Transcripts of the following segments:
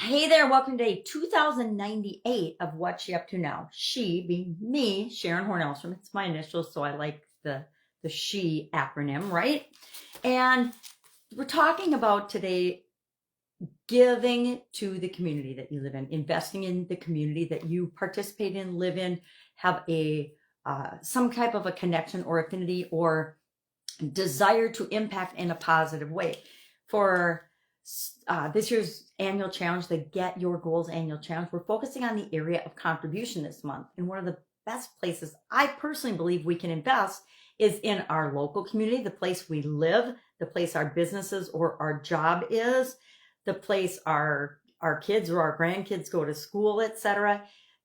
Hey there, welcome to day 2098 of What's She Up To Now. She being me, Sharon Horne-Ellstrom. It's my initials, so I like the SHE acronym, right? And we're talking about today giving to the community that you live in, investing in the community that you participate in, live in, have a some type of a connection or affinity or desire to impact in a positive way. For this year's annual challenge, the Get Your Goals annual challenge, we're focusing on the area of contribution this month. And one of the best places I personally believe we can invest is in our local community, the place we live, the place our businesses or our job is, the place our kids or our grandkids go to school, etc.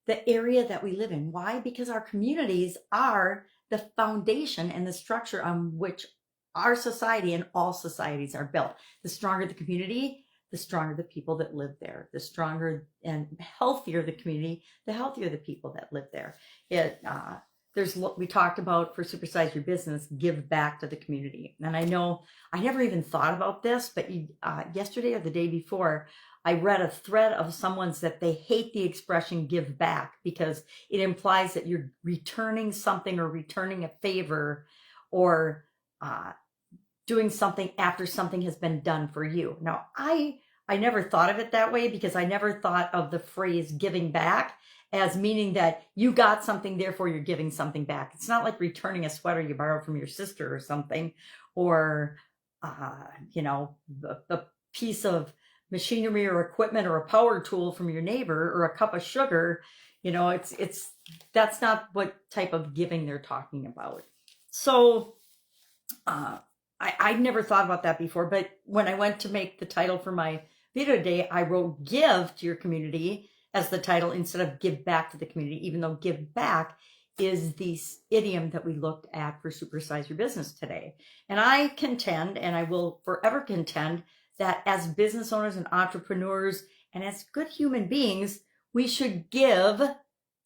The area that we live in. Why? Because our communities are the foundation and the structure on which our society and all societies are built. The stronger the community, the stronger the people that live there. The stronger and healthier the community, the healthier the people that live there. We talked about for Supersize Your Business, give back to the community. And I know I never even thought about this, but yesterday or the day before, I read a thread of someone's that they hate the expression give back because it implies that you're returning something or returning a favor or doing something after something has been done for you. Now, I never thought of it that way because I never thought of the phrase giving back as meaning that you got something, therefore you're giving something back. It's not like returning a sweater you borrowed from your sister or something, or, a piece of machinery or equipment or a power tool from your neighbor or a cup of sugar. That's not what type of giving they're talking about. So, I never thought about that before, but when I went to make the title for my video today, I wrote give to your community as the title instead of give back to the community, even though give back is the idiom that we looked at for Supersize Your Business today. And I contend, and I will forever contend, that as business owners and entrepreneurs and as good human beings, we should give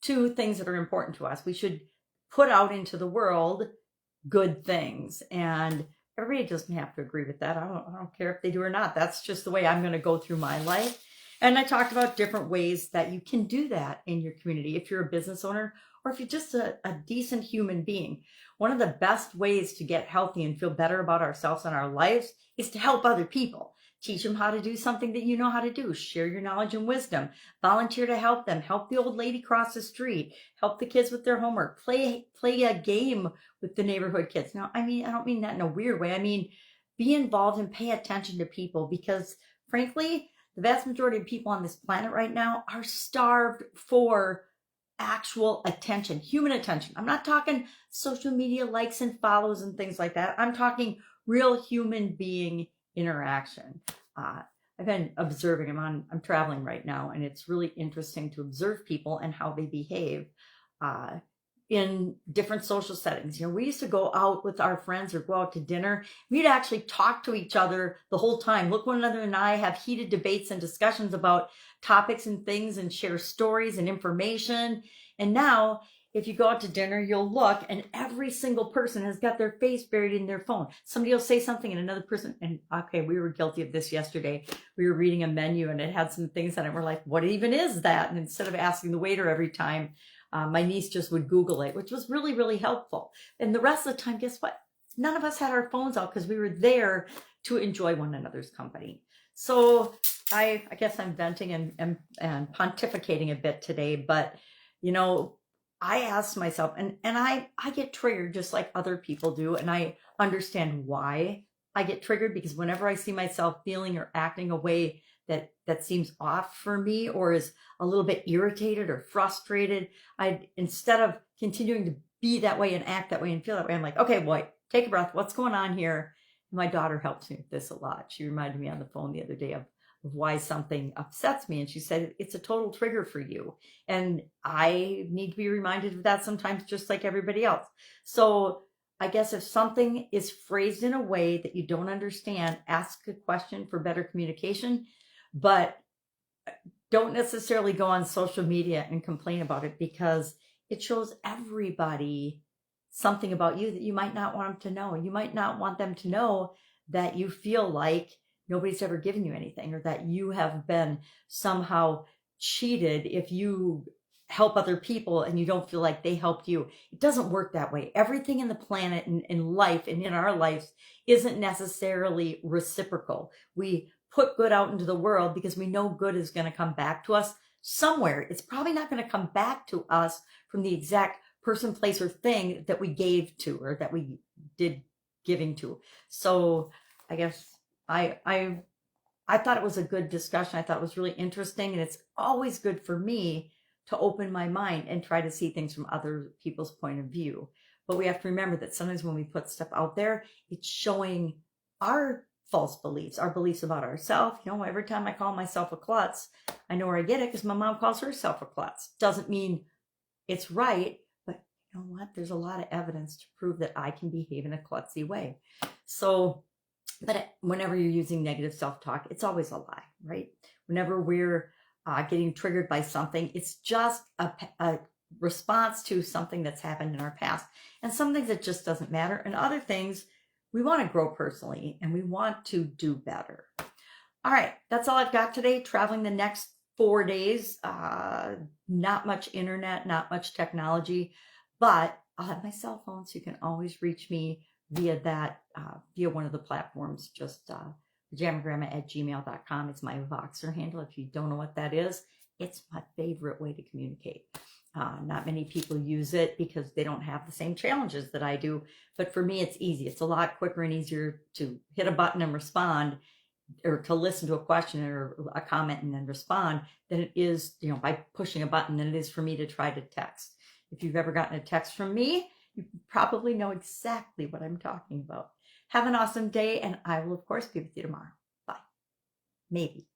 to things that are important to us. We should put out into the world good things. And everybody doesn't have to agree with that. I don't care if they do or not. That's just the way I'm going to go through my life. And I talked about different ways that you can do that in your community. If you're a business owner or if you're just a decent human being, one of the best ways to get healthy and feel better about ourselves and our lives is to help other people. Teach them how to do something that you know how to do. Share your knowledge and wisdom. Volunteer to help them. Help the old lady cross the street. Help the kids with their homework. Play a game with the neighborhood kids. Now, I don't mean that in a weird way. I mean, be involved and pay attention to people because, frankly, the vast majority of people on this planet right now are starved for actual attention, human attention. I'm not talking social media likes and follows and things like that. I'm talking real human being interaction. I've been observing. I'm traveling right now, and it's really interesting to observe people and how they behave in different social settings. We used to go out with our friends or go out to dinner. We'd actually talk to each other the whole time, look one another in the eye, have heated debates and discussions about topics and things and share stories and information. And now, if you go out to dinner, you'll look and every single person has got their face buried in their phone. Somebody will say something and another person, and okay, we were guilty of this yesterday. We were reading a menu and it had some things on it. We're like, what even is that? And instead of asking the waiter every time, my niece just would Google it, which was really, really helpful. And the rest of the time, guess what? None of us had our phones out because we were there to enjoy one another's company. So I guess I'm venting and pontificating a bit today, but I asked myself, and I get triggered just like other people do, and I understand why I get triggered, because whenever I see myself feeling or acting a way that seems off for me or is a little bit irritated or frustrated, instead of continuing to be that way and act that way and feel that way, I'm like, okay, boy, take a breath. What's going on here? My daughter helps me with this a lot. She reminded me on the phone the other day of why something upsets me. And she said, it's a total trigger for you. And I need to be reminded of that sometimes, just like everybody else. So I guess if something is phrased in a way that you don't understand, ask a question for better communication, but don't necessarily go on social media and complain about it because it shows everybody something about you that you might not want them to know. You might not want them to know that you feel like nobody's ever given you anything, or that you have been somehow cheated if you help other people and you don't feel like they helped you. It doesn't work that way. Everything in the planet and in life and in our lives isn't necessarily reciprocal. We put good out into the world because we know good is going to come back to us somewhere. It's probably not going to come back to us from the exact person, place, or thing that we gave to, or that we did giving to. So I guess I thought it was a good discussion. I thought it was really interesting, and it's always good for me to open my mind and try to see things from other people's point of view. But we have to remember that sometimes when we put stuff out there, it's showing our false beliefs, our beliefs about ourselves. You know, every time I call myself a klutz, I know where I get it because my mom calls herself a klutz. Doesn't mean it's right, but you know what? There's a lot of evidence to prove that I can behave in a klutzy way. So, but whenever you're using negative self-talk, it's always a lie, right? Whenever we're getting triggered by something, it's just a response to something that's happened in our past. And some things it just doesn't matter. And other things, we want to grow personally and we want to do better. All right, that's all I've got today. Traveling the next 4 days. Not much internet, not much technology, but I'll have my cell phone, so you can always reach me via that, via one of the platforms. Just pajamagrandma@gmail.com. It's my Voxer handle. If you don't know what that is, it's my favorite way to communicate. Not many people use it because they don't have the same challenges that I do. But for me, it's easy. It's a lot quicker and easier to hit a button and respond, or to listen to a question or a comment and then respond, than it is, you know, by pushing a button, than it is for me to try to text. If you've ever gotten a text from me, you probably know exactly what I'm talking about. Have an awesome day, and I will, of course, be with you tomorrow. Bye. Maybe.